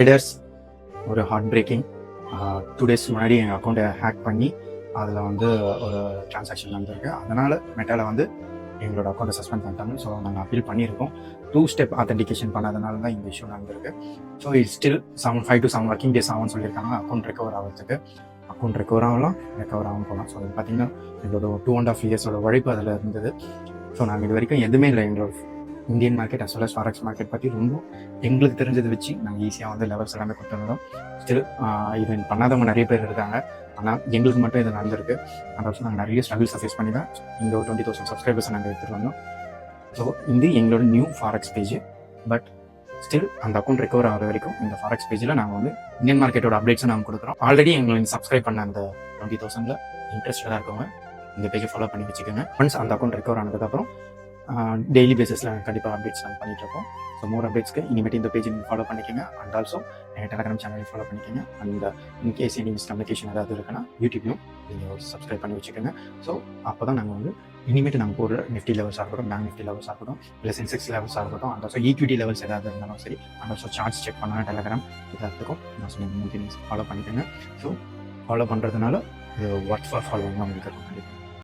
Traders ஒரு heart braking 2 days முன்னாடி எங்கள் அக்கௌண்ட்டை ஹேக் பண்ணி அதில் வந்து ஒரு டிரான்சாக்ஷன் நடந்திருக்கு. அதனால் மெட்டாவில் வந்து எங்களோட அக்கௌண்ட்டை சஸ்பெண்ட் பண்ணிட்டாங்க. ஸோ நாங்கள் அப்பீல் பண்ணியிருக்கோம். 2 step ஆத்தென்டிகேஷன் பண்ணாதனால தான் இந்த இஷ்யூ நடந்திருக்கு. So it's still 5 to 7 working days ஆகும்னு சொல்லியிருக்காங்க அக்கௌண்ட் ரெக்கவர் ஆகிறதுக்கு. அக்கௌண்ட் ரெக்கவர் ஆகலாம், ரெக்கவர் ஆகும் போகலாம். ஸோ அது பார்த்தீங்கன்னா எங்களோட 2.5 years உழைப்பு அதில் இருந்தது. ஸோ நாங்கள் இது வரைக்கும் எதுவுமே இல்லை, எங்களோட Indian market as well as forex market பற்றி ரொம்ப எங்களுக்கு தெரிஞ்சதை வச்சு நாங்கள் ஈஸியாக வந்து லெவல்ஸ் எல்லாமே கொடுத்துருந்தோம். ஸ்டில் இது பண்ணாதவங்க நிறைய பேர் இருக்காங்க. ஆனால் எங்களுக்கு மட்டும் இது நடந்திருக்கு. அந்த வருஷம் நாங்கள் நிறைய ஸ்ட்ரகிள்ஸை ஃபேஸ் பண்ணி தான் இந்த 20,000 சப்ஸ்கிரைபர்ஸை நாங்கள் எடுத்துகிட்டு வந்தோம். ஸோ இது எங்களோட new forex page. But still அந்த அக்கௌண்ட் ரெக்கவர் ஆகிற வரைக்கும் இந்த ஃபாரெக்ஸ் பேஜில் நாங்கள் வந்து இந்தியன் மார்க்கெட்டோட அப்டேட்ஸும் நாங்கள் கொடுக்குறோம். ஆல்ரெடி எங்களுக்கு சப்ஸ்கிரைப் பண்ண அந்த 20,000 இன்ட்ரெஸ்டாக இருக்கவங்க இந்த பேஜை ஃபாலோ பண்ணி வச்சுக்கோங்க. ஒன்ஸ் அந்த அக்கௌண்ட் ரெக்கவர் ஆனதுக்கப்புறம் டெய்லி பேசிஸில் கண்டிப்பாக அப்டேட்ஸ் நாங்கள் பண்ணிகிட்ருக்கோம். ஸோ மோர் அப்டேட்ஸ்க்கு இனிமேட்டு இந்த பேஜ் நீங்கள் ஃபாலோ பண்ணிக்கோங்க. அண்ட் ஆல்சோ எங்கள் டெலகிராம் சேனலையும் ஃபாலோ பண்ணிக்கோங்க. அண்ட் இன்கேஸ் எனி மிஸ்கம்யூனிகேஷன் ஏதாவது இருக்குன்னா யூடியூப்லையும் நீங்கள் சப்ஸ்கிரைப் பண்ணி வச்சுக்கோங்க. ஸோ அப்போ தான் நாங்கள் வந்து இனிமேட்டு நாங்கள் போடுற நிஃப்டி லெவல்ஸாக இருக்கட்டும், பேங்க் நிஃப்டி லெவல்ஸாக இருக்கட்டும், இல்லை சென்செக்ஸ் லெவல்ஸாக இருக்கட்டும், அண்ட் ஆல்சோ ஈக்விட்டி லெவல்ஸ் ஏதாவது இருந்தாலும் சரி, அண்ட் ஆல்சோ சார்ட்ஸ் செக் பண்ணால் டெலகிராம் எல்லாத்துக்கும் நான் சொன்ன ஃபாலோ பண்ணிக்கோங்க. ஸோ ஃபாலோ பண்ணுறதுனால இது ஒர்க் ஃபார் ஃபாலோவிங் உங்களுக்கு இருக்கும் கண்டிப்பாக.